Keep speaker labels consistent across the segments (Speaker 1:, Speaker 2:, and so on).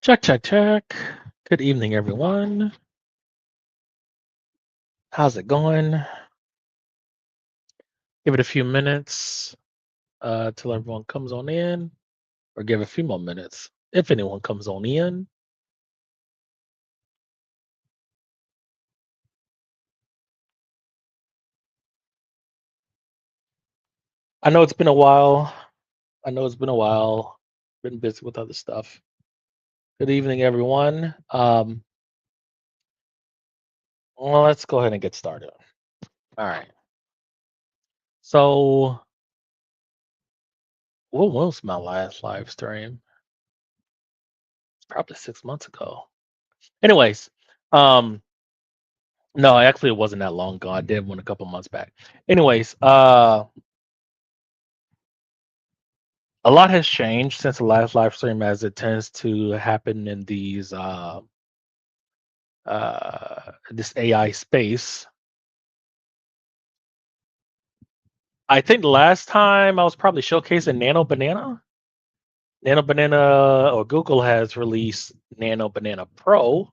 Speaker 1: Check, check, check. Good evening, everyone. How's it going? Give it a few minutes till everyone comes on in, or give a few more minutes if anyone comes on in. I know it's been a while. I know it's been a while. Been busy with other stuff. Good evening, everyone. Well, let's go ahead and get started. All right. So, what was my last live stream? Probably 6 months ago. Anyways, um, no, actually, it wasn't that long ago. I did one a couple months back. Anyways, a lot has changed since the last live stream, as it tends to happen in these this AI space. I think last time I was probably showcasing Nano Banana. Nano Banana, or Google has released Nano Banana Pro,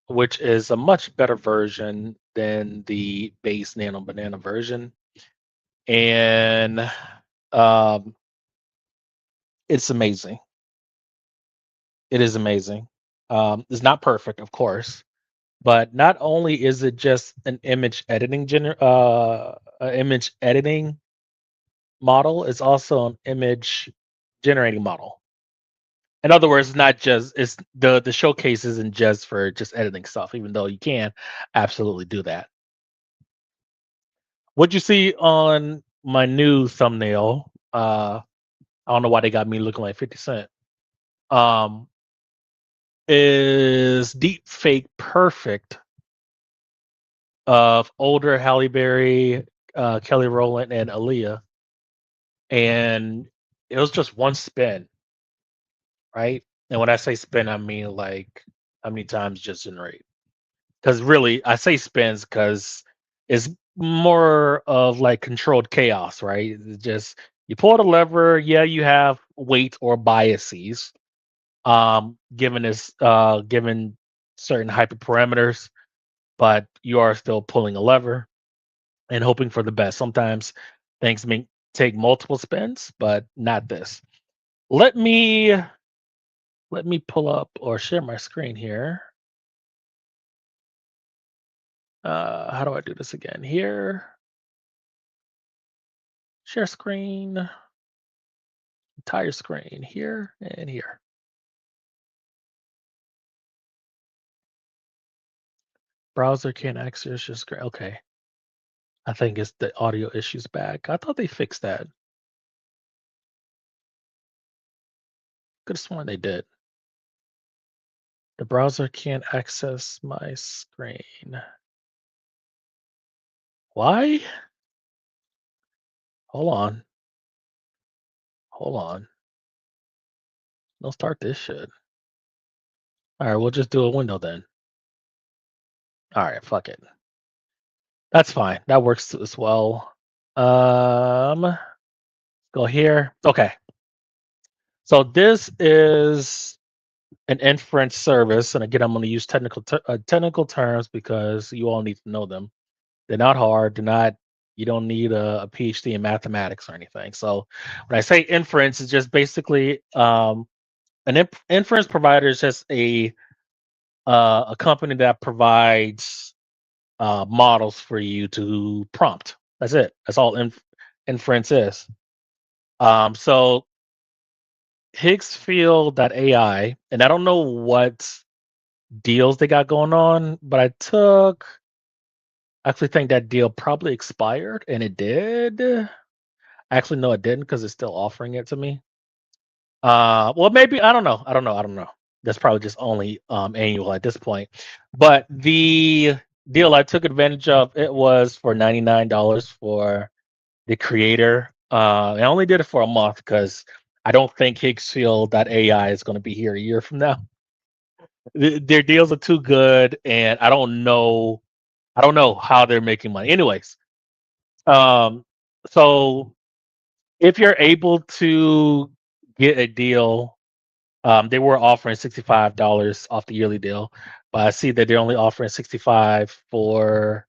Speaker 1: which is a much better version than the base Nano Banana version, and um, it's amazing. It is amazing. It's not perfect, of course, but not only is it just an image editing model, it's also an image generating model. In other words, it's not just it's the showcase isn't just for just editing stuff, even though you can absolutely do that. What you see on my new thumbnail, I don't know why they got me looking like 50 Cent. Um, is deep fake perfect of older Halle Berry, Kelly Rowland, and Aaliyah, and it was just one spin, right? And when I say spin, I mean like how many times just generate. Because really, I say spins because it's more of like controlled chaos, right? It's just you pull the lever, yeah, you have weight or biases, given certain hyperparameters, but you are still pulling a lever and hoping for the best. Sometimes things may take multiple spins, but not this. Let me let me pull up or share my screen here. How do I do this again? Here, share screen, entire screen here and here. Browser can't access your screen. Okay, I think it's the audio issues back. I thought they fixed that. Could have sworn they did. The browser can't access my screen. Why? Hold on. Hold on. Don't start this shit. All right, we'll just do a window then. All right, fuck it. That's fine. That works as well. Go here. Okay. So this is an inference service, and again, I'm going to use technical terms because you all need to know them. They're not hard. They're not. You don't need a PhD in mathematics or anything. So when I say inference, it's just basically an inference provider is just a company that provides models for you to prompt. That's it. That's all inference is. So AI, and I don't know what deals they got going on, but I actually think that deal probably expired, and it did. Actually, no, it didn't because it's still offering it to me. Well, maybe I don't know. I don't know. That's probably just only annual at this point. But the deal I took advantage of, it was for $99 for the creator. I only did it for a month because I don't think AI is going to be here a year from now. Their deals are too good, and I don't know how they're making money. Anyways, um, so if you're able to get a deal They were offering $65 off the yearly deal, but I see that they're only offering 65 for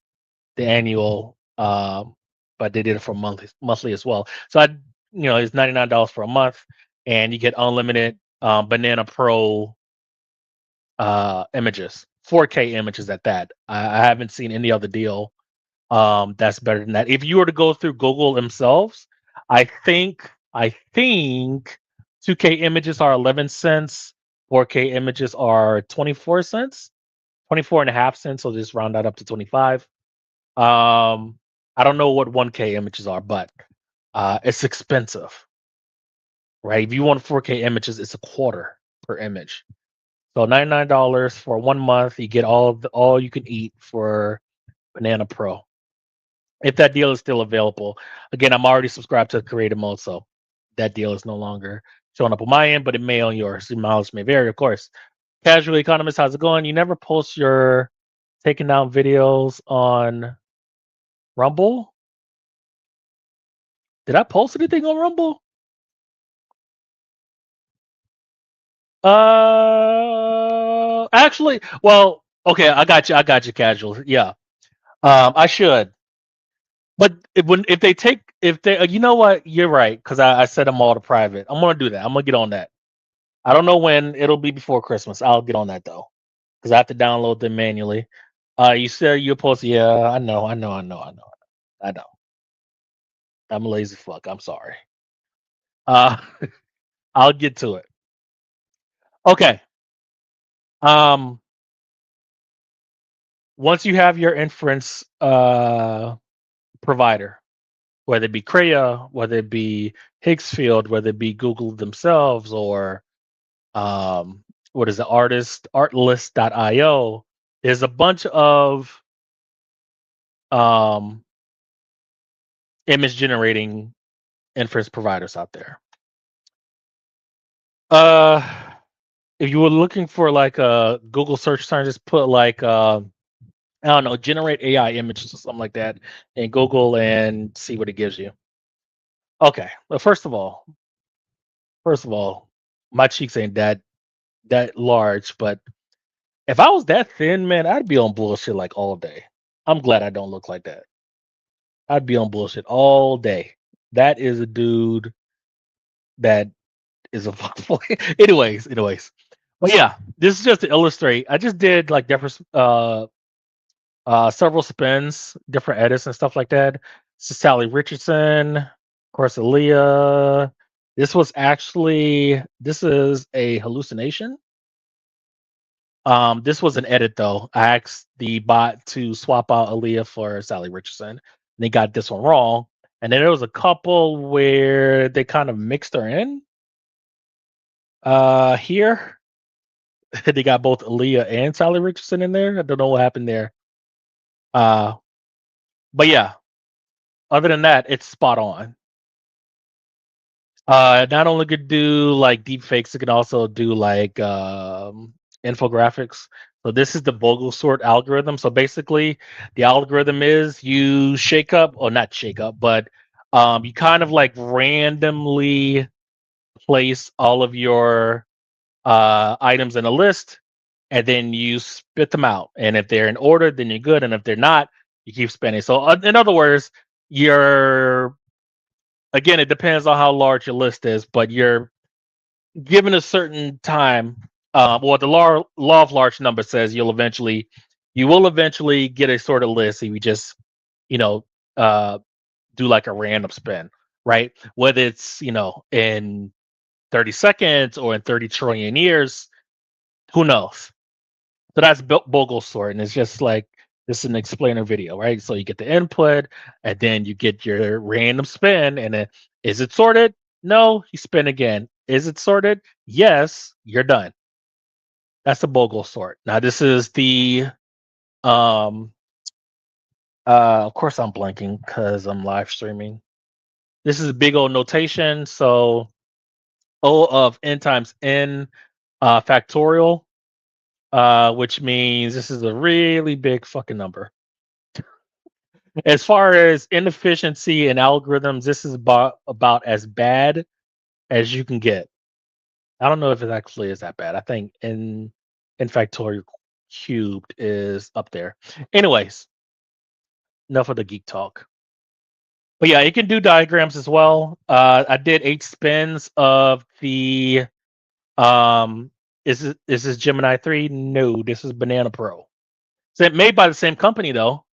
Speaker 1: the annual. But they did it for monthly as well. So it's $99 for a month, and you get unlimited Banana Pro images, 4K images at that. I haven't seen any other deal that's better than that. If you were to go through Google themselves, I think 2K images are 11 cents, 4K images are 24 cents, 24 and a half cents. So just round that up to 25. I don't know what 1K images are, but it's expensive, right? If you want 4K images, it's a quarter per image. So $99 for 1 month, you get all you can eat for Banana Pro. If that deal is still available. Again, I'm already subscribed to creative mode, so that deal is no longer showing up on my end, but it may on yours. Your mileage may vary, of course. Casual economist, how's it going? You never post your taking down videos on Rumble? Did I post anything on Rumble? Actually, well, okay, I got you. I got you, casual. Yeah, I should. But if they take if they you know what, you're right, because I set them all to private. I'm gonna do that. I'm gonna get on that. I don't know when. It'll be before Christmas. I'll get on that though, because I have to download them manually. You said you're supposed to. Yeah, I know. I'm a lazy fuck. I'm sorry. Uh, I'll get to it. Okay. Um, Once you have your inference provider, whether it be Creo, whether it be Higgsfield, whether it be Google themselves, or what is it, artlist.io, there's a bunch of um, image generating inference providers out there. Uh, if you were looking for like a Google search term, just put like I don't know, generate AI images or something like that in Google and see what it gives you. Okay, well, first of all, my cheeks ain't that large, but if I was that thin, man, I'd be on bullshit like all day. I'm glad I don't look like that. I'd be on bullshit all day. That is a dude that is a fuckboy. anyways. But yeah, this is just to illustrate. I just did like different several spins, different edits and stuff like that. This is Sally Richardson, of course, Aaliyah. This is a hallucination. This was an edit though. I asked the bot to swap out Aaliyah for Sally Richardson, and they got this one wrong. And then there was a couple where they kind of mixed her in. Here they got both Aaliyah and Sally Richardson in there. I don't know what happened there. Uh, but yeah, other than that, it's spot on. Not only could do like deep fakes, it can also do like infographics. So this is the Bogle sort algorithm. So basically, the algorithm is you shake up, or not shake up, but you kind of like randomly place all of your items in a list, and then you spit them out. And if they're in order, then you're good. And if they're not, you keep spinning. So in other words, you're again, it depends on how large your list is, but you're given a certain time. Well, the law of large number says you will eventually get a sort of list if you just, you know, uh, do like a random spin, right? Whether it's in 30 seconds or in 30 trillion years, who knows? So that's Bogle sort, and it's just like this is an explainer video, right? So you get the input, and then you get your random spin, and then is it sorted? No, you spin again. Is it sorted? Yes, you're done. That's the Bogle sort. Now this is the um of course I'm blanking because I'm live streaming. This is a big old notation. So O of n times n factorial, which means this is a really big fucking number. As far as inefficiency and algorithms, this is about as bad as you can get. I don't know if it actually is that bad. I think in factorial cubed is up there. Anyways, enough of the geek talk. But yeah, it can do diagrams as well. I did 8 spins of the um. Is this Gemini 3? No, this is Banana Pro. So made by the same company though.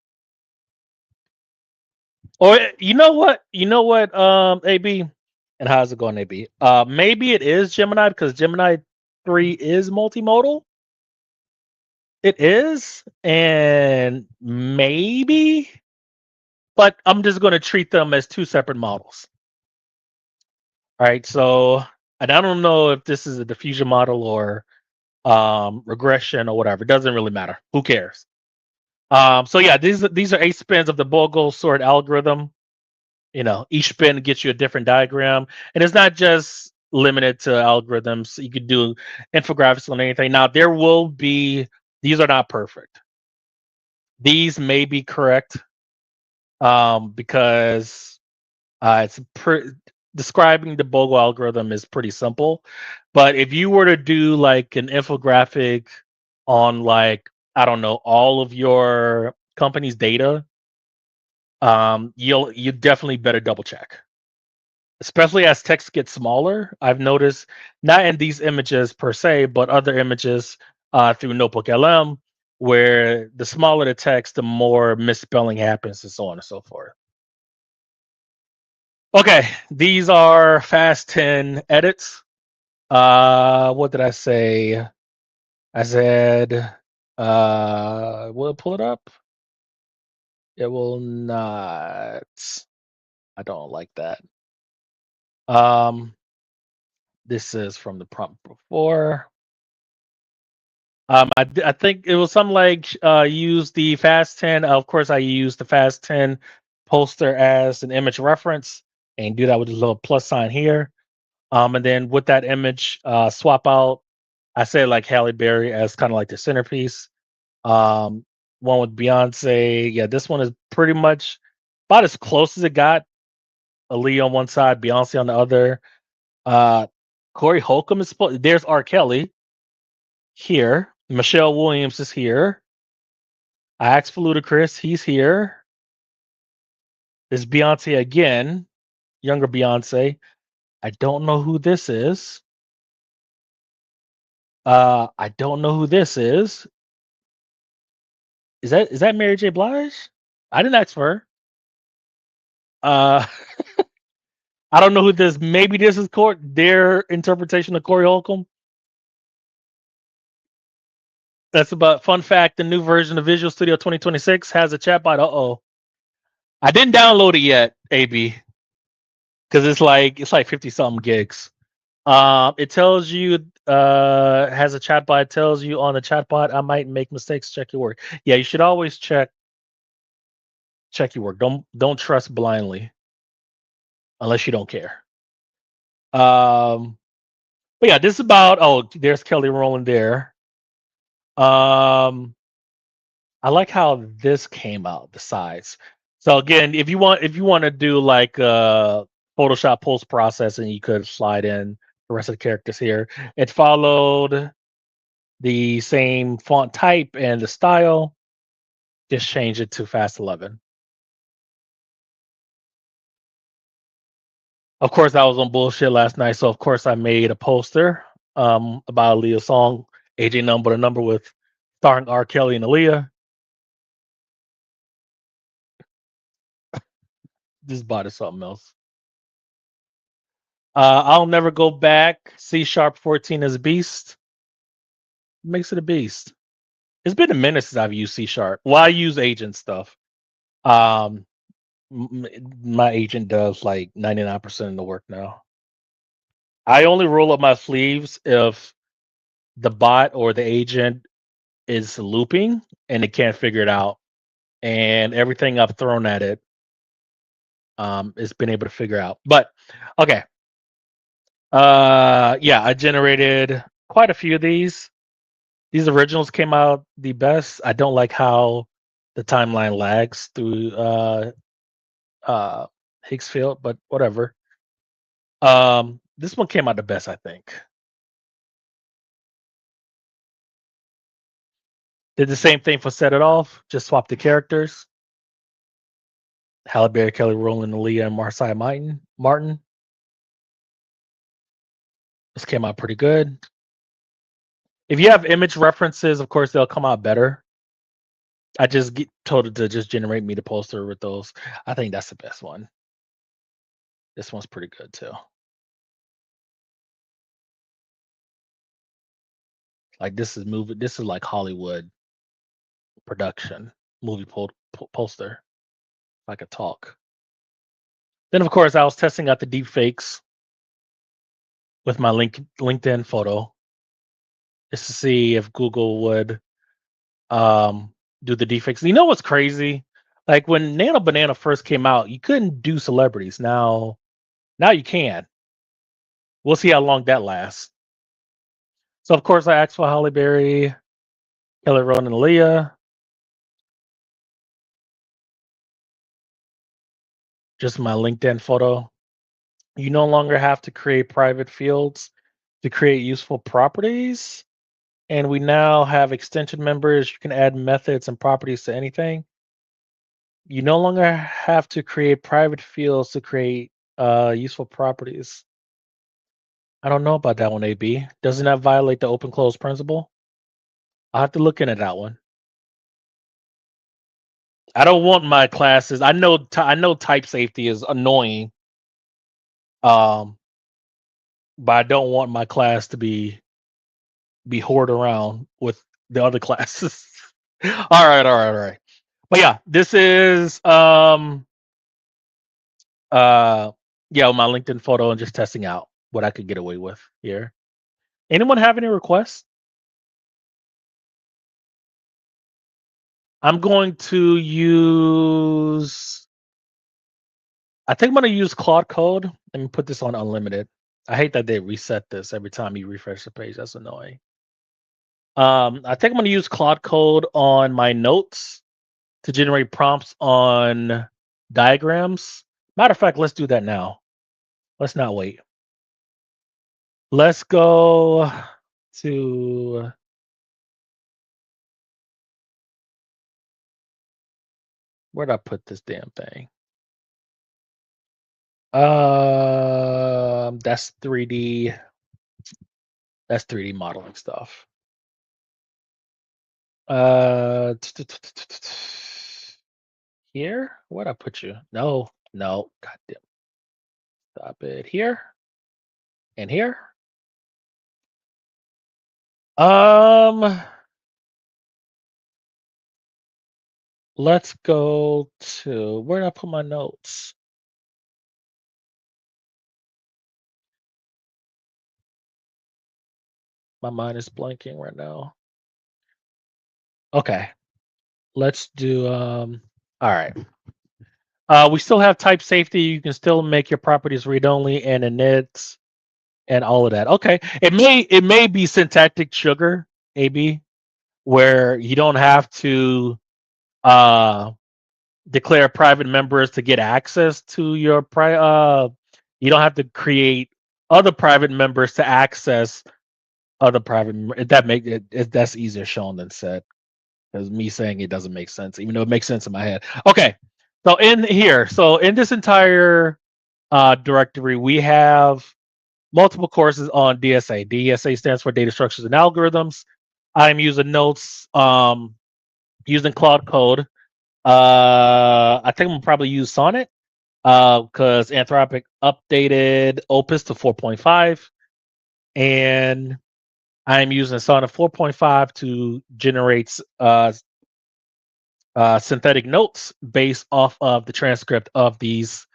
Speaker 1: Or you know what? You know what? AB, and how's it going, AB? Maybe it is Gemini because Gemini 3 is multimodal. It is, and maybe, but I'm just going to treat them as two separate models. All right. So, and I don't know if this is a diffusion model or regression or whatever. It doesn't really matter. Who cares? So yeah, these are 8 spins of the Bogle sort algorithm. Each spin gets you a different diagram, and it's not just limited to algorithms. You could do infographics on anything. Now there will be, these are not perfect. These may be correct, because describing the Bogle algorithm is pretty simple. But if you were to do like an infographic on, like, I don't know, all of your company's data, you definitely better double check, especially as text gets smaller. I've noticed, not in these images per se, but other images through Notebook LM, where the smaller the text, the more misspelling happens, and so on and so forth. Okay, these are Fast 10 edits. What did I say? I said, will it pull it up? It will not. I don't like that. Um, this is from the prompt before. I think it was something like use the Fast 10. Of course, I use the Fast 10 poster as an image reference and do that with a little plus sign here. And then with that image, swap out, I say like Halle Berry as kind of like the centerpiece. Um, One with Beyonce. Yeah, this one is pretty much about as close as it got. Aaliyah on one side, Beyonce on the other. Uh, Corey Holcomb is there's R. Kelly here. Michelle Williams is here. I asked for Ludacris. He's here. There's Beyonce again, younger Beyonce. I don't know who this is. I don't know who this is. Is that Mary J. Blige? I didn't ask for her. Uh, I don't know who this. Maybe this is their interpretation of Corey Holcomb. That's about fun fact. The new version of Visual Studio 2026 has a chatbot. I didn't download it yet, AB, because it's like 50 something gigs. It tells you has a chatbot. It tells you on the chatbot, I might make mistakes. Check your work. Yeah, you should always check your work. Don't trust blindly unless you don't care. Um, but yeah, this is about. Oh, there's Kelly Rowland there. Um, I like how this came out, the size. So again, if you want to do like Photoshop post processing, you could slide in the rest of the characters here. It followed the same font type and the style, just change it to Fast 11. Of course, I was on bullshit last night, so of course I made a poster about Aaliyah's song AJ Number the Number with starring R. Kelly and Aaliyah. This bot is something else. I'll never go back. C# 14 is beast. Makes it a beast. It's been a minute since I've used C#. Well, I use agent stuff. Um, my agent does like 99% of the work now. I only roll up my sleeves if the bot or the agent is looping and it can't figure it out. And everything I've thrown at it, it's been able to figure out. But okay. Yeah, I generated quite a few of these. These originals came out the best. I don't like how the timeline lags through uh Higgsfield, but whatever. This one came out the best, I think. Did the same thing for Set It Off. Just swap the characters. Halle Berry, Kelly Rowland, Aaliyah, and Marcia Martin. This came out pretty good. If you have image references, of course they'll come out better. I just get told it to just generate me the poster with those. I think that's the best one. This one's pretty good too. Like this is movie. This is like Hollywood production movie poster. If I could talk. Then of course I was testing out the deep fakes with my LinkedIn photo just to see if Google would do the deepfakes. You know what's crazy? Like when Nano Banana first came out, you couldn't do celebrities. Now you can. We'll see how long that lasts. So of course I asked for Halle Berry, Kelly Rowland, and Aaliyah. Just my LinkedIn photo. You no longer have to create private fields to create useful properties. And we now have extension members. You can add methods and properties to anything. You no longer have to create private fields to create useful properties. I don't know about that one, AB. Doesn't that violate the open close principle? I'll have to look into that one. I don't want my classes. I know type safety is annoying. But I don't want my class to be hoard around with the other classes. all right. But yeah, this is yeah, my LinkedIn photo and just testing out what I could get away with here. Anyone have any requests? I'm going to use I think I'm gonna use Claude Code and put this on unlimited. I hate that they reset this every time you refresh the page. That's annoying. I think I'm gonna use Claude Code on my notes to generate prompts on diagrams. Matter of fact, let's do that now. Let's not wait. Let's go to where'd I put this damn thing? That's 3D. That's 3D modeling stuff. Here? Where'd I put you? No. God damn. Stop it. Here and here. Let's go to where did I put my notes? My mind is blanking right now. Okay. Let's do all right. We still have type safety. You can still make your properties read only and inits and all of that. Okay. It may be syntactic sugar, AB, where you don't have to declare private members to get access to your you don't have to create other private members to access other private that make it that's easier shown than said. Because me saying it doesn't make sense, even though it makes sense in my head. Okay. So in this entire directory, we have multiple courses on DSA. DSA stands for Data Structures and Algorithms. I'm using notes using Claude Code. I think I'm gonna probably use Sonnet because Anthropic updated Opus to 4.5, and I'm using Sonnet 4.5 to generate synthetic notes based off of the transcript of these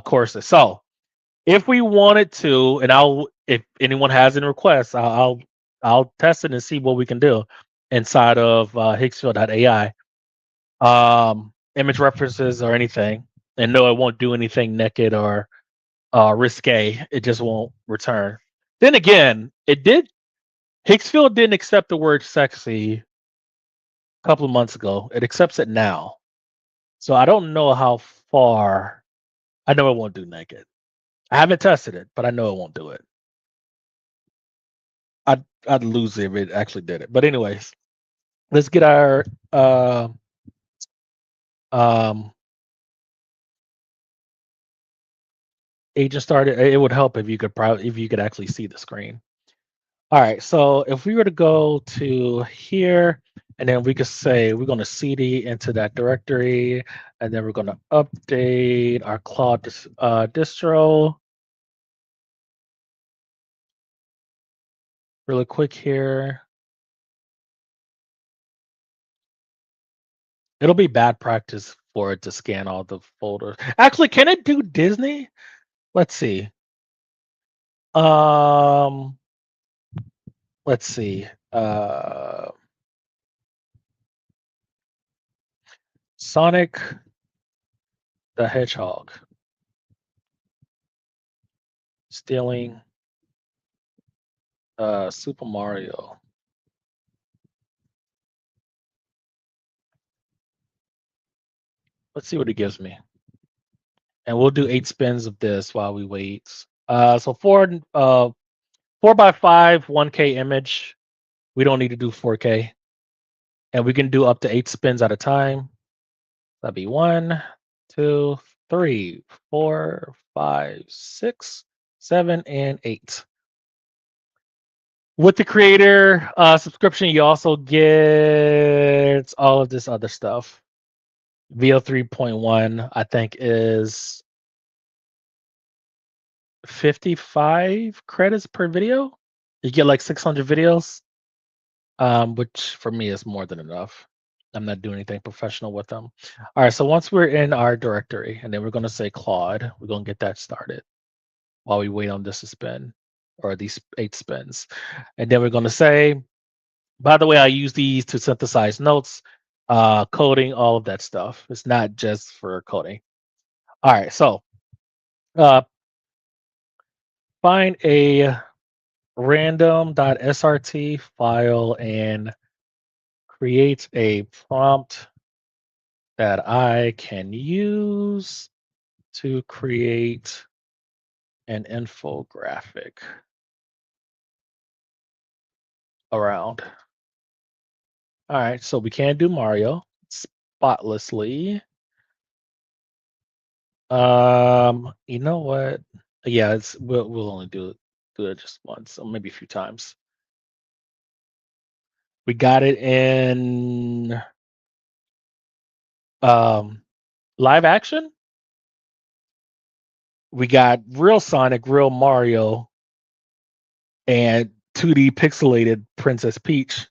Speaker 1: courses. So if we wanted to, and if anyone has any requests, I'll test it and see what we can do inside of Higgsfield.ai. Image references or anything, and no, it won't do anything naked or risque. It just won't return. Then again, it did. Higgsfield didn't accept the word sexy a couple of months ago. It accepts it now. So I don't know how far. I know it won't do naked. I haven't tested it, but I know it won't do it. I'd lose it if it actually did it. But anyways, let's get our um, agent started. It would help if you could actually see the screen. All right, so if we were to go to here, and then we could say we're going to cd into that directory, and then we're going to update our Claude distro really quick here. It'll be bad practice for it to scan all the folders. Actually, can it do Disney? Let's see. Um, let's see. Sonic the Hedgehog stealing Super Mario. Let's see what it gives me. And we'll do 8 spins of this while we wait. So 4x5 1K image. We don't need to do 4K, and we can do up to 8 spins at a time. That'd be 1, 2, 3, 4, 5, 6, 7, and 8. With the creator subscription, you also get all of this other stuff. VO 3.1, I think, is 55 credits per video. You get like 600 videos, which for me is more than enough. I'm not doing anything professional with them. All right, so once we're in our directory, and then we're going to say Claude, we're going to get that started while we wait on this to spin, or these 8 spins. And then we're going to say, by the way, I use these to synthesize notes, coding, all of that stuff. It's not just for coding. All right, so uh, find a random.srt file and create a prompt that I can use to create an infographic around. All right, so we can do Mario spotlessly. You know what? Yeah, we'll only do it just once, or maybe a few times. We got it in um live action. We got real Sonic, real Mario, and 2D pixelated Princess Peach.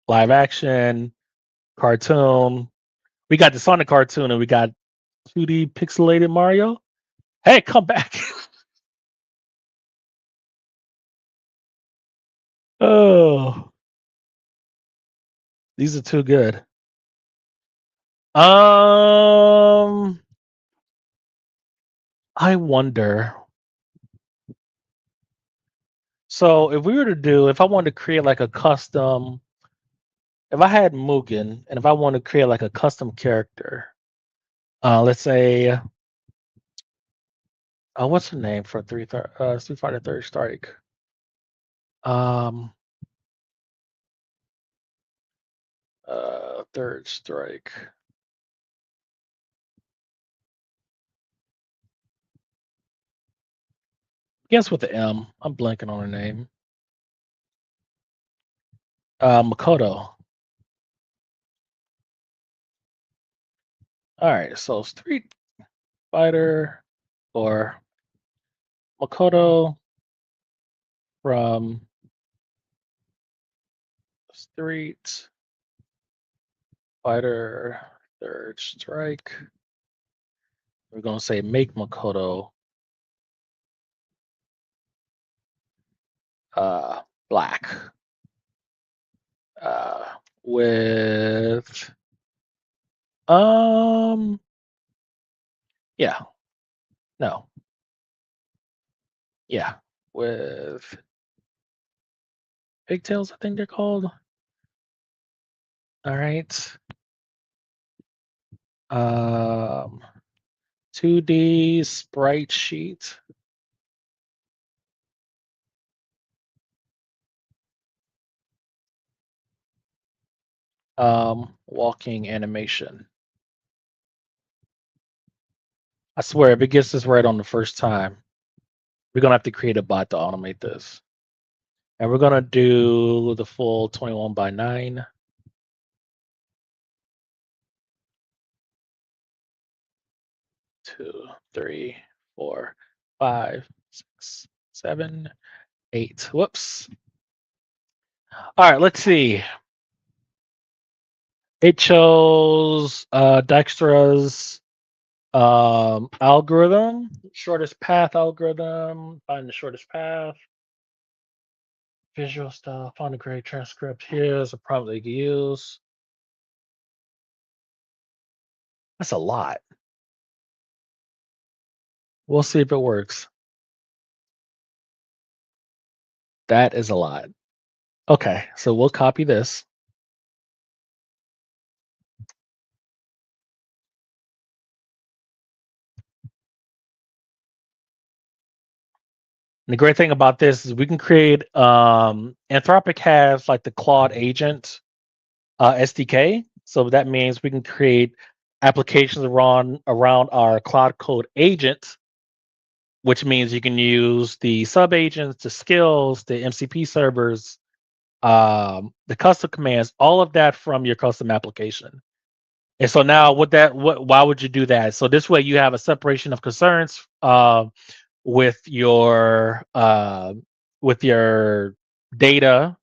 Speaker 1: Live action, cartoon. We got the Sonic cartoon, and we got 2D pixelated Mario. Hey, come back. Oh, these are too good. I wonder. So if we were to if I wanted to create like a custom, if I had Mugen, and if I want to create like a custom character, let's say, what's the name for Street Fighter Third Strike? Um, Third Strike. Guess with the M. I'm blanking on her name. Makoto. All right, so Street Fighter or Makoto from Street Fighter Third Strike. We're gonna say make Makoto black uh, with yeah, no, yeah, with pigtails, I think they're called. All right. 2D sprite sheet. Walking animation. I swear, if it gets this right on the first time, we're gonna have to create a bot to automate this. And we're gonna do the full 21 by 9. Two, three, four, five, six, 7, 8. Whoops. All right, let's see. It chose Dijkstra's algorithm, shortest path algorithm, find the shortest path, visual stuff, find a great transcript. Here's a prompt they can use. That's a lot. We'll see if it works. That is a lot. Okay, so we'll copy this. And the great thing about this is we can create Anthropic has like the Claude agent SDK. So that means we can create applications around our Cloud Code agent, which means you can use the sub agents, the skills, the MCP servers, the custom commands, all of that from your custom application. And so now, why would you do that? So this way, you have a separation of concerns with your data.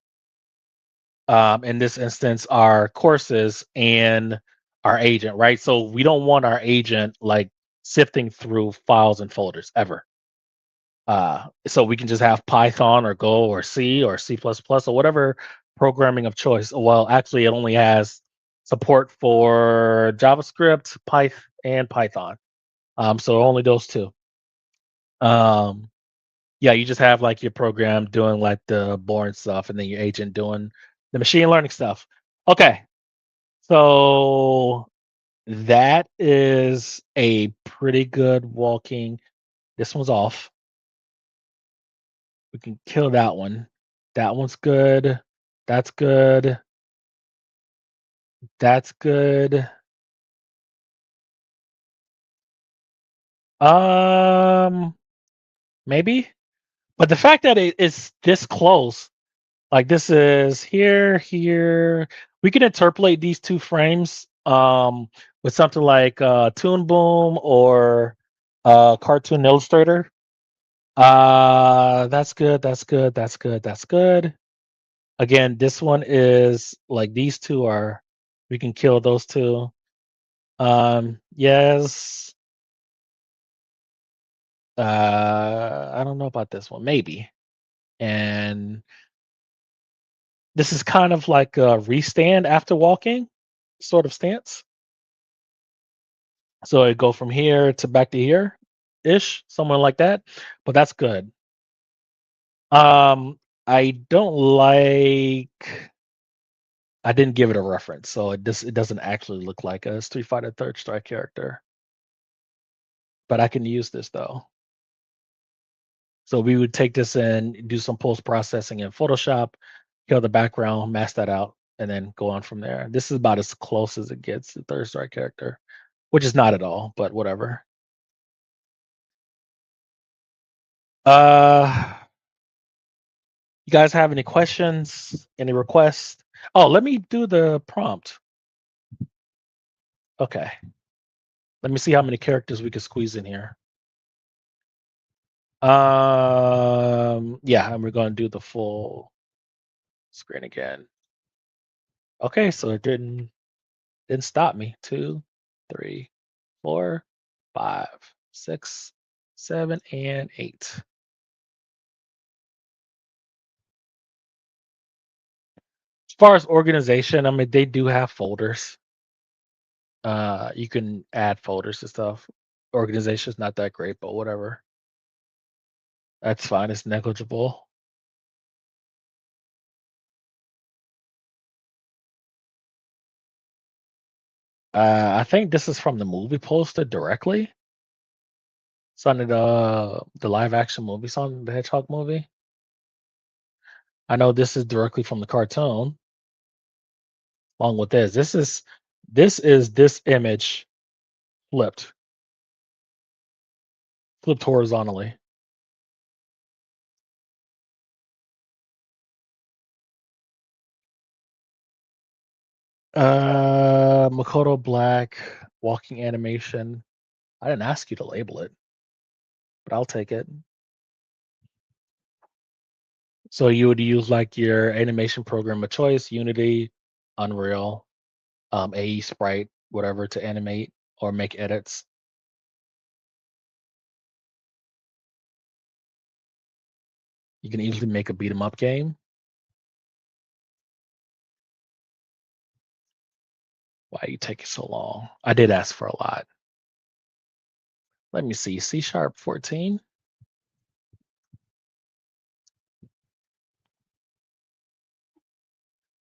Speaker 1: In this instance, our courses and our agent, right? So we don't want our agent like sifting through files and folders ever. So we can just have Python or Go or C or C++ or whatever programming of choice. Well, actually, it only has support for JavaScript, Python, and Python. So only those two. Um, yeah, you just have like your program doing like the boring stuff, and then your agent doing the machine learning stuff. Okay, so that is a pretty good walking. This one's off. We can kill that one. That one's good. That's good. That's good. Um, maybe. But the fact that it is this close, like this is here, here, we can interpolate these two frames with something like Toon Boom or Cartoon Illustrator. That's good. That's good. That's good. That's good. Again, this one is like these two are. We can kill those two. Yes. I don't know about this one. Maybe. And this is kind of like a restand after walking sort of stance. So it go from here to back to here ish, somewhere like that. But that's good. Um, I don't like. I didn't give it a reference, so it doesn't actually look like a Street Fighter Third Strike character. But I can use this though. So we would take this and do some post processing in Photoshop, kill the background, mask that out, and then go on from there. This is about as close as it gets to Third Strike character, which is not at all, but whatever. Uh, you guys have any questions? Any requests? Oh, let me do the prompt. Okay. Let me see how many characters we can squeeze in here. Yeah, and we're going to do the full screen again. Okay, so it didn't stop me. 2, 3, 4, 5, 6, 7, and 8. As far as organization, I mean, they do have folders. You can add folders to stuff. Organization's not that great, but whatever. That's fine. It's negligible. I think this is from the movie poster directly. It's on the live action movie, Sonic the Hedgehog movie. I know this is directly from the cartoon. along with this. This is this image flipped, flipped horizontally. Makoto Black walking animation. I didn't ask you to label it, but I'll take it. So you would use like your animation program of choice, Unity, Unreal, AE Sprite, whatever to animate or make edits. You can easily make a beat 'em up game. Why are you taking so long? I did ask for a lot. Let me see. C sharp 14.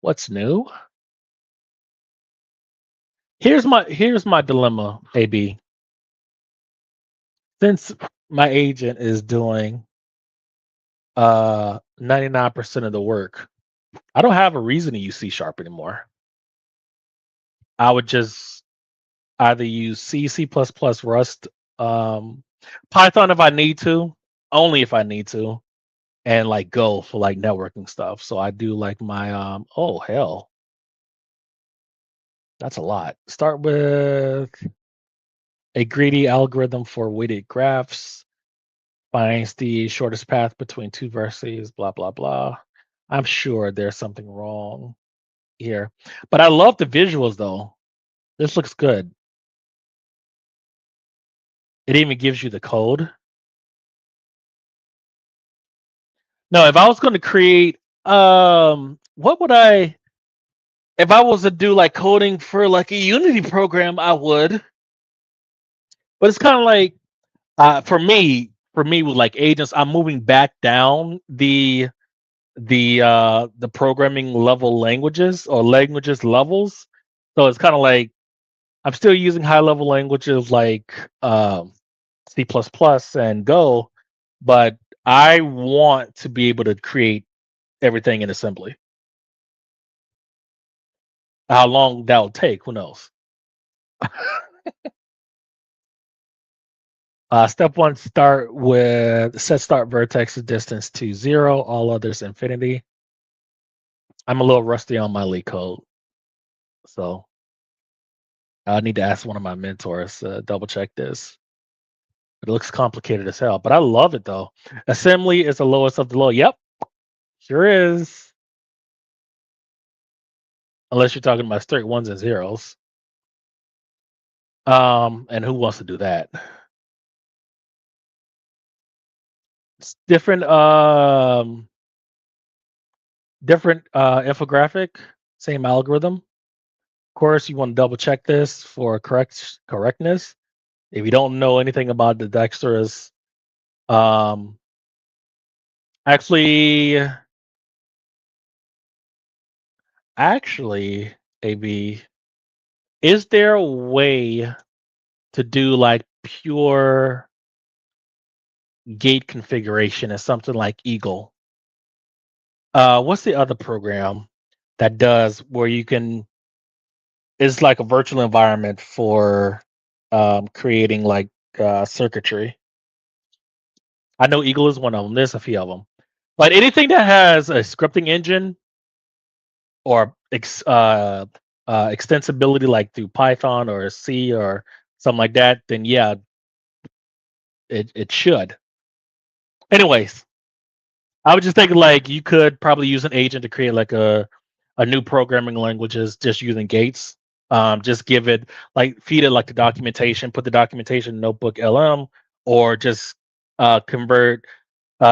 Speaker 1: What's new? Here's my dilemma, AB. Since my agent is doing 99% of the work, I don't have a reason to use C sharp anymore. I would just either use C, C++, Rust, um, Python if I need to, only if I need to, and like Go for like networking stuff. So I do like my oh hell, that's a lot. Start with a greedy algorithm for weighted graphs, finds the shortest path between two vertices, blah blah blah. I'm sure there's something wrong here. But I love the visuals though. This looks good. It even gives you the code. No, if I was going to create, what would I? If I was to do like coding for like a Unity program, I would. But it's kind of like, for me with like agents, I'm moving back down the programming level languages or languages levels. So it's kind of like I'm still using high level languages like C++ and Go, but I want to be able to create everything in assembly. How long that'll take, who knows? Step one, start with set start vertex distance to 0, all others infinity. I'm a little rusty on my leak code, so I need to ask one of my mentors to double check this. It looks complicated as hell, but I love it though. Assembly is the lowest of the low. Yep, sure is. Unless you're talking about straight ones and zeros. And who wants to do that? It's different infographic, same algorithm. Of course, you want to double check this for correctness. If you don't know anything about the dexterous, um, actually, actually, AB, is there a way to do like pure gate configuration as something like Eagle? What's the other program that does where you can? It's like a virtual environment for creating like circuitry. I know Eagle is one of them. There's a few of them, but anything that has a scripting engine or extensibility like through Python or C or something like that, then yeah, it should. Anyways, I was just thinking like you could probably use an agent to create like a new programming languages just using gates. Just give it like feed it like the documentation, put the documentation in notebook LM, or just convert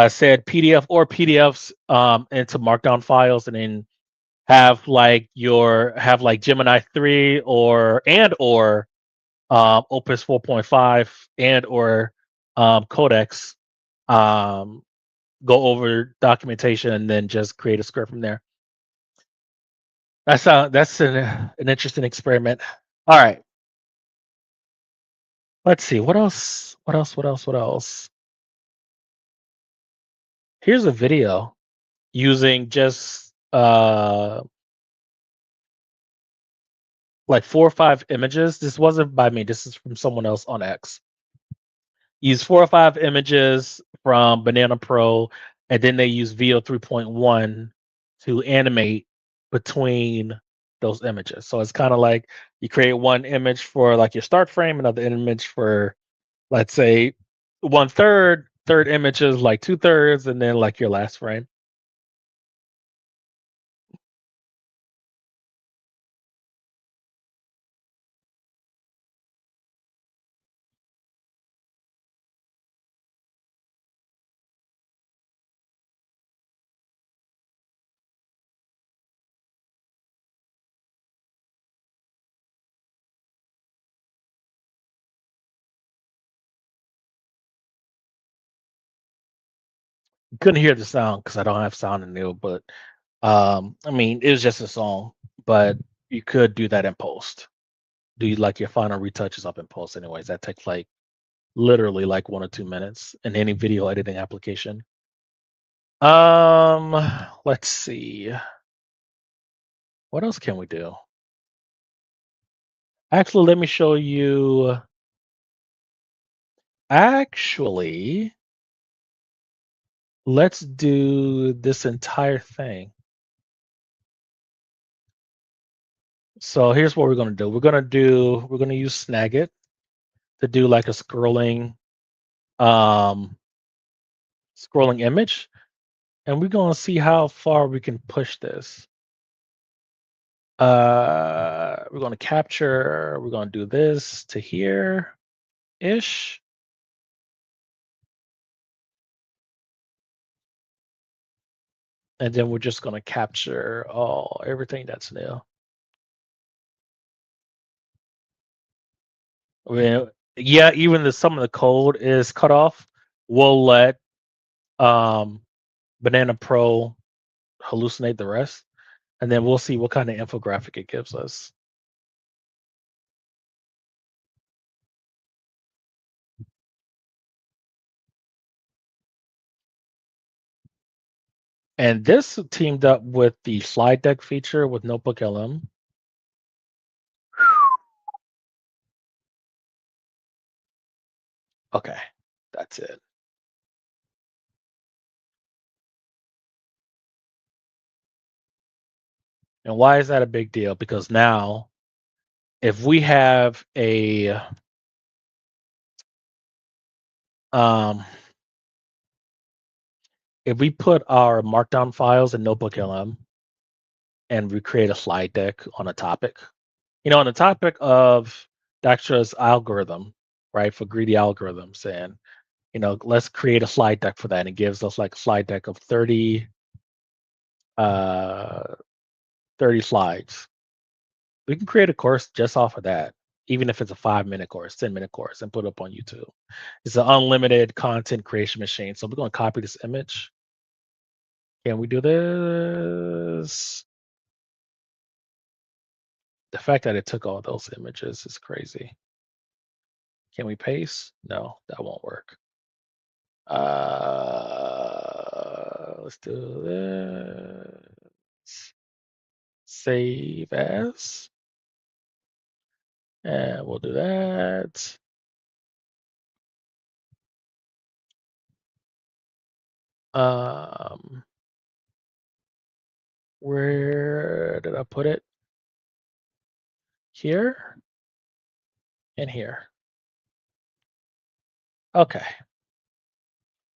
Speaker 1: said PDF or PDFs into Markdown files, and then have like Gemini 3 or Opus 4.5 and or Codex um, go over documentation and then just create a script from there. That's an interesting experiment. All right, let's see what else. What else? What else? What else? Here's a video using just like 4 or 5 images. This wasn't by me. This is from someone else on X. Use 4 or 5 images from Banana Pro, and then they use VO 3.1 to animate between those images. So it's kind of like you create one image for like your start frame, another image for, let's say, one third, third image is like two thirds, and then like your last frame. You couldn't hear the sound because I don't have sound in there, but I mean, it was just a song, but you could do that in post. Do you like your final retouches up in post anyways? That takes like literally like 1 or 2 minutes in any video editing application. Um, let's see. What else can we do? Actually, let me show you. Actually, let's do this entire thing. So here's what we're gonna do. We're gonna use Snagit to do like a um scrolling image, and we're gonna see how far we can push this. We're gonna capture, we're gonna do this to here ish. And then we're just gonna capture all everything that's new. Well, yeah, even the some of the code is cut off. We'll let um, Banana Pro hallucinate the rest, and then we'll see what kind of infographic it gives us. And this teamed up with the slide deck feature with Notebook LM. Okay, that's it. And why is that a big deal? Because now, if we have um, if we put our markdown files in Notebook LM and we create a slide deck on a topic, on the topic of Dextra's algorithm, right, for greedy algorithms, and let's create a slide deck for that, and it gives us like a slide deck of uh, 30 slides. We can create a course just off of that, even if it's a 5-minute course, 10-minute course, and put it up on YouTube. It's an unlimited content creation machine. So we're going to copy this image. Can we do this? The fact that it took all those images is crazy. Can we paste? No, that won't work. Let's do this. Save as. And we'll do that. Um, where did I put it? Here and here. Okay.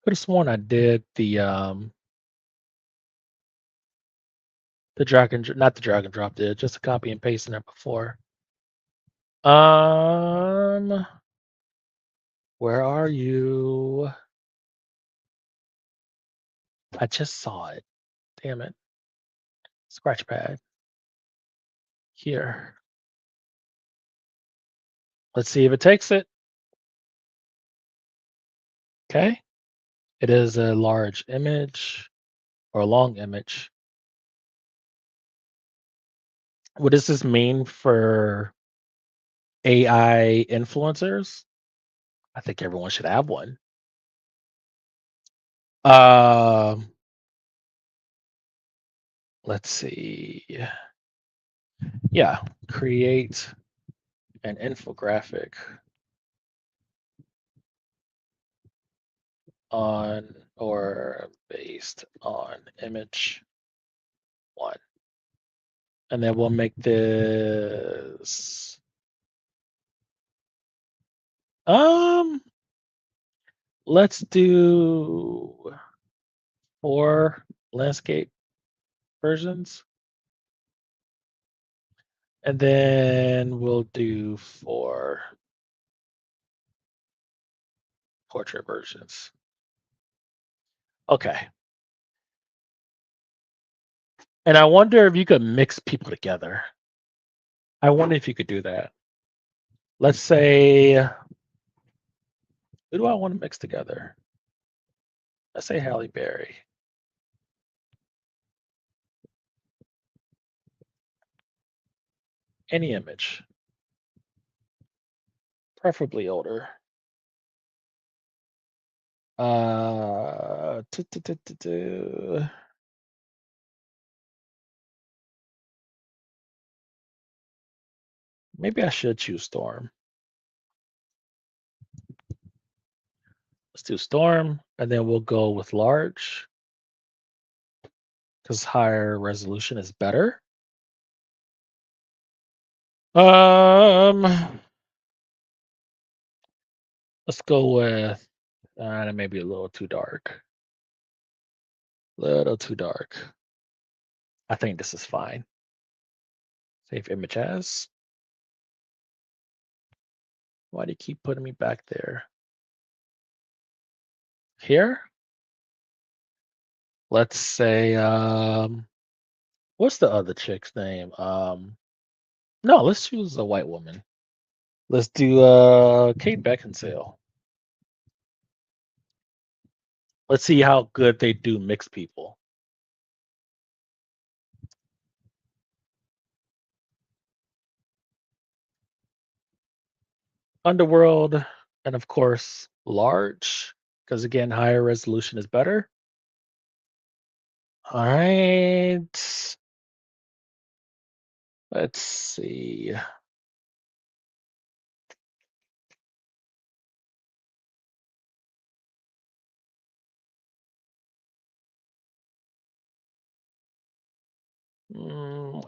Speaker 1: Could have sworn I did the drag and not the drag and drop did, just a copy and paste in there before. Where are you? I just saw it. Damn it. Scratchpad. Here. Let's see if it takes it. Okay. It is a large image or a long image. What does this mean for AI influencers? I think everyone should have one. Um, let's see. Yeah, create an infographic on or based on image one. And then we'll make this let's do 4 landscape versions. And then we'll do 4 portrait versions. Okay. And I wonder if you could mix people together. I wonder if you could do that. Let's say, who do I want to mix together? Let's say Halle Berry. Any image, preferably older. Uh, tu- tu- tu- tu- tu. Maybe I should choose Storm. Let's do Storm, and then we'll go with large because higher resolution is better. Um, let's go with that may be a little too dark. Little too dark. I think this is fine. Save image as. Why do you keep putting me back there? Here, let's say what's the other chick's name? No, let's choose a white woman. Let's do Kate Beckinsale. Let's see how good they do mixed people. Underworld, and of course, large, because again, higher resolution is better. All right. Let's see.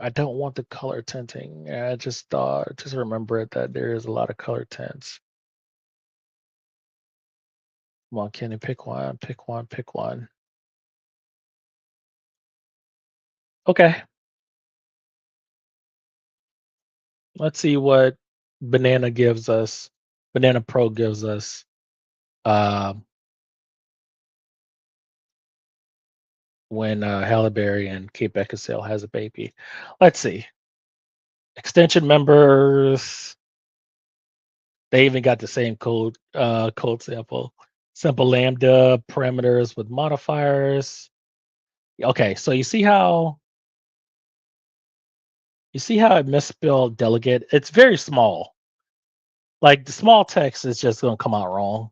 Speaker 1: I don't want the color tinting. I just thought, just remember it that there is a lot of color tints. Come on, Kenny, pick one, pick one, pick one. Okay, let's see what Banana gives us. Banana Pro gives us um, when Halle Berry and Kate Beckinsale has a baby. Let's see. Extension members. They even got the same code sample. Simple lambda parameters with modifiers. Okay, so you see how it misspelled delegate? It's very small. Like the small text is just gonna come out wrong.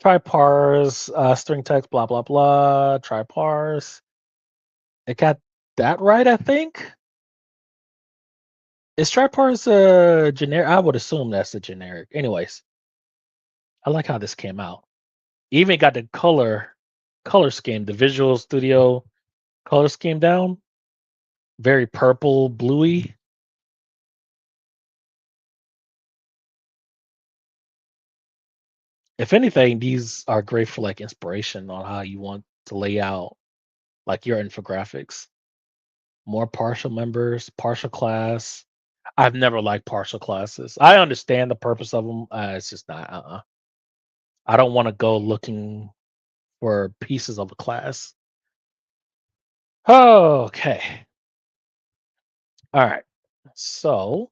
Speaker 1: Try parse, string text, blah blah blah. Try parse. It got that right, I think. Is try parse generic? I would assume that's a generic. Anyways, I like how this came out. Even got the color scheme, the Visual Studio color scheme down. Very purple, bluey. If anything, these are great for like inspiration on how you want to lay out like your infographics. More partial members, partial class. I've never liked partial classes. I understand the purpose of them. It's just not. I don't want to go looking for pieces of a class. Okay. All right. So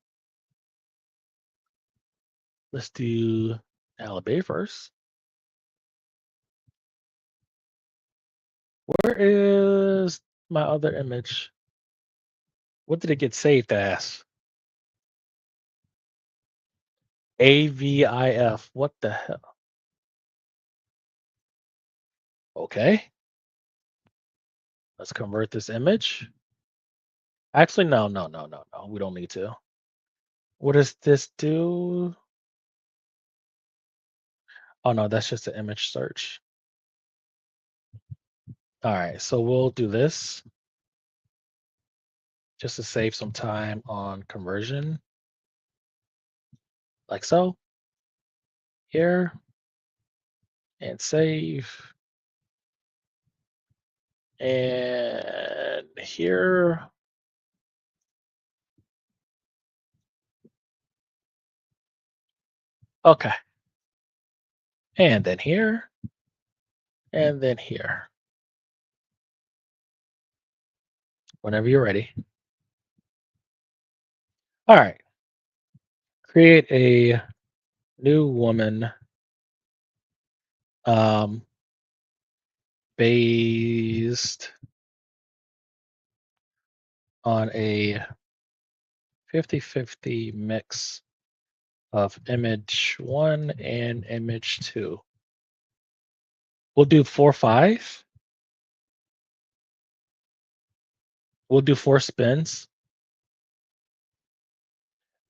Speaker 1: let's do Alabama first. Where is my other image? What did it get saved as? AVIF. What the hell? Okay. Let's convert this image. Actually, no, no, no, no, no. We don't need to. What does this do? Oh no, that's just an image search. All right, so we'll do this just to save some time on conversion, like so. Here and save. And here. Okay. And then here. And then here. Whenever you're ready. All right. Create a new woman um, based on a 50-50 mix of image 1 and image 2. We'll do 4-5. We'll do 4 spins.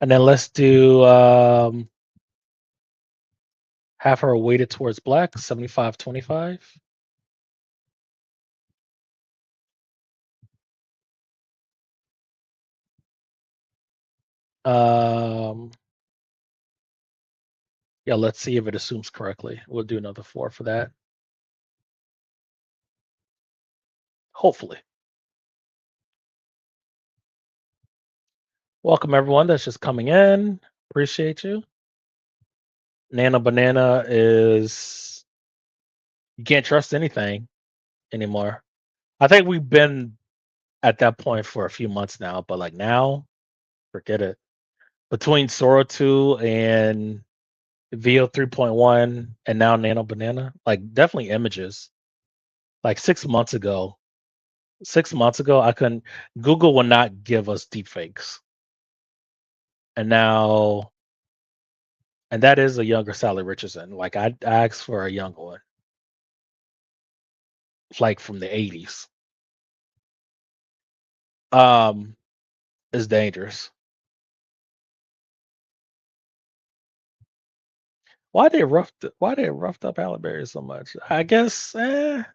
Speaker 1: And then let's do have her weighted towards black, 75-25. Yeah, let's see if it assumes correctly. We'll do another 4 for that. Hopefully. Welcome everyone that's just coming in. Appreciate you. Nano Banana is you can't trust anything anymore. I think we've been at that point for a few months now, but like now, forget it. Between Sora 2 and VO 3.1 and now Nano Banana, like definitely images. Like 6 months ago, I couldn't Google would not give us deepfakes. And now and that is a younger Sally Richardson. Like I asked for a younger one, like from the 80s. Um, is dangerous. Why they roughed up Halle Berry so much? I guess there's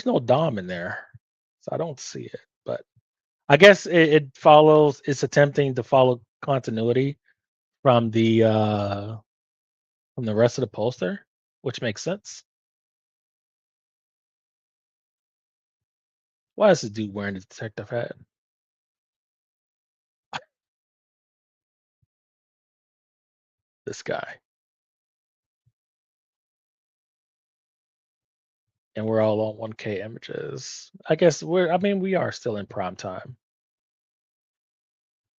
Speaker 1: no Dom in there, so I don't see it. But I guess it follows. It's attempting to follow continuity from the rest of the poster, which makes sense. Why is this dude wearing a detective hat? This guy, and we're all on 1K images. I guess we're. I mean, we are still in prime time.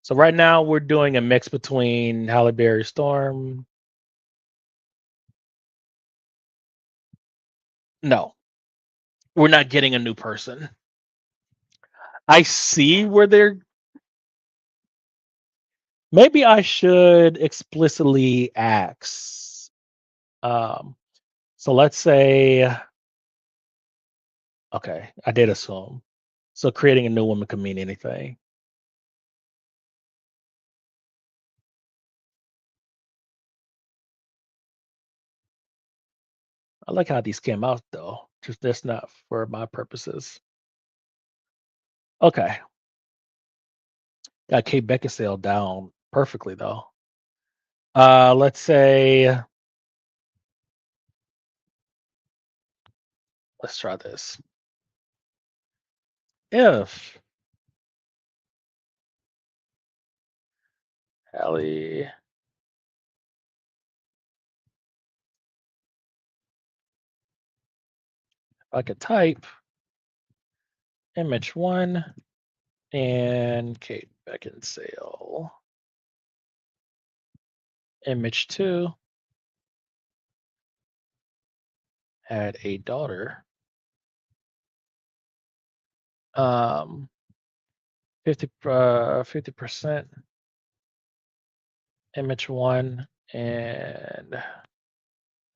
Speaker 1: So right now we're doing a mix between Halle Berry Storm. No, we're not getting a new person. I see where they're. Maybe I should explicitly ask. Um, so let's say, okay, I did assume. So creating a new woman could mean anything. I like how these came out though. Just that's not for my purposes. Okay, got Kate Beckinsale down perfectly though. Let's say, let's try this. If Hallie, if I could type image 1 and Kate Beckinsale, image 2 had a daughter. 50% image 1 and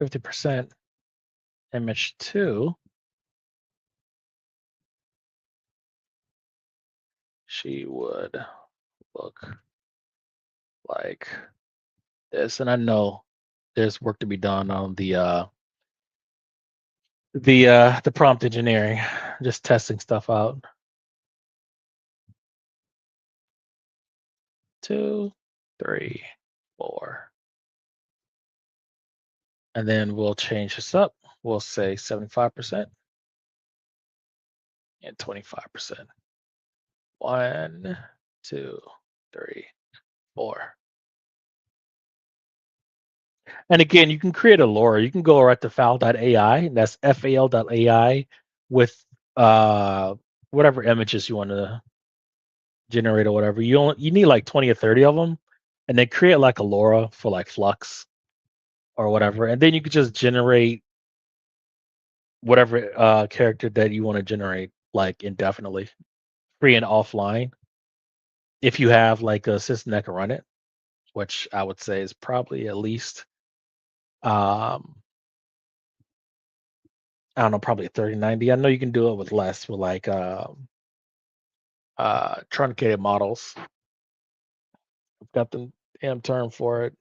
Speaker 1: 50% image 2. she would look like this. And I know there's work to be done on the prompt engineering, just testing stuff out. 2, 3, 4. And then we'll change this up. We'll say 75% and 25%. 1, 2, 3, 4. And again, you can create a LoRa. You can go right to fal.ai, and that's fal.ai with whatever images you want to generate or whatever. You need like 20 or 30 of them, and then create like a LoRa for like Flux or whatever, and then you could just generate whatever character that you want to generate like indefinitely, free and offline. If you have like a system that can run it, which I would say is probably at least um I don't know, probably a 3090. I know you can do it with less with like truncated models. I've got the damn term for it,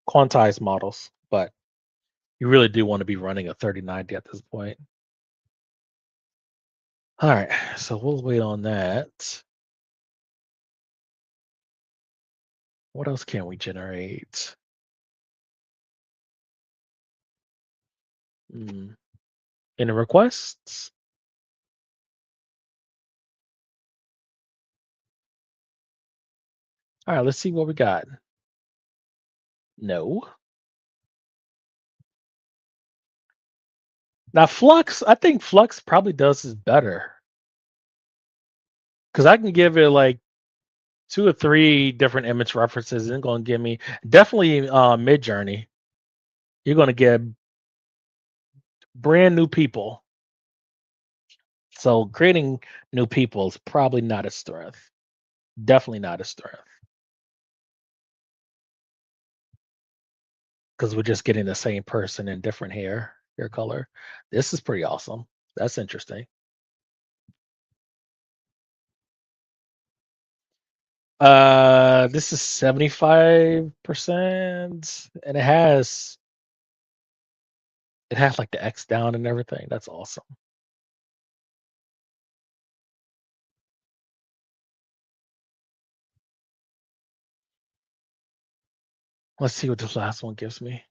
Speaker 1: quantized models, but you really do want to be running a 3090 at this point. All right, so we'll wait on that. What else can we generate? Any requests? All right, let's see what we got. No. Now Flux, I think Flux probably does this better because I can give it like 2 or 3 different image references and it's gonna give me definitely Mid Journey. You're gonna get brand new people. So creating new people is probably not a strength. Definitely not a strength because we're just getting the same person in different hair color. This is pretty awesome. That's interesting. This is 75%, and it has like the X down and everything. That's awesome. Let's see what this last one gives me.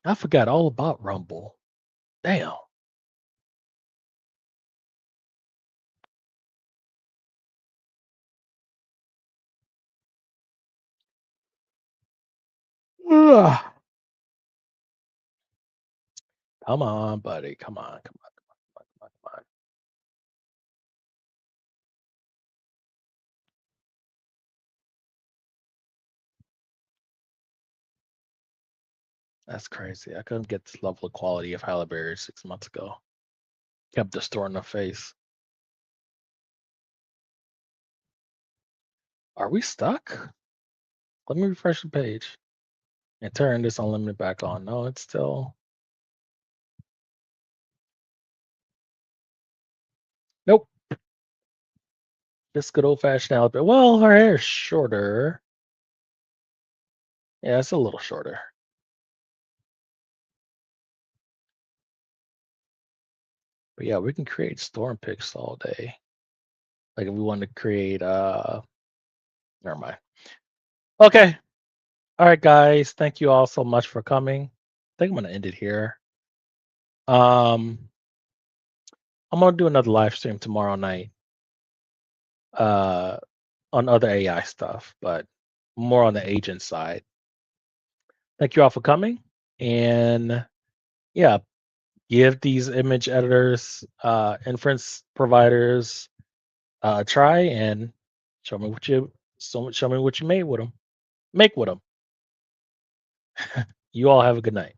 Speaker 1: I forgot all about Rumble. Damn. Ugh. Come on, buddy. Come on. Come on. Come on. Come on. Come on. That's crazy. I couldn't get this level of quality of Halle 6 months ago. Kept distorting the face. Are we stuck? Let me refresh the page and turn this unlimited back on. No, it's still. Nope. Just good old fashioned Alabama. Well, her hair is shorter. Yeah, it's a little shorter. But yeah, we can create storm pics all day. Like if we want to create never mind. Okay. All right, guys. Thank you all so much for coming. I think I'm gonna end it here. Um I'm gonna do another live stream tomorrow night uh on other AI stuff, but more on the agent side. Thank you all for coming. And yeah, give these image editors, inference providers try and show me what you made with them. Make with them. You all have a good night.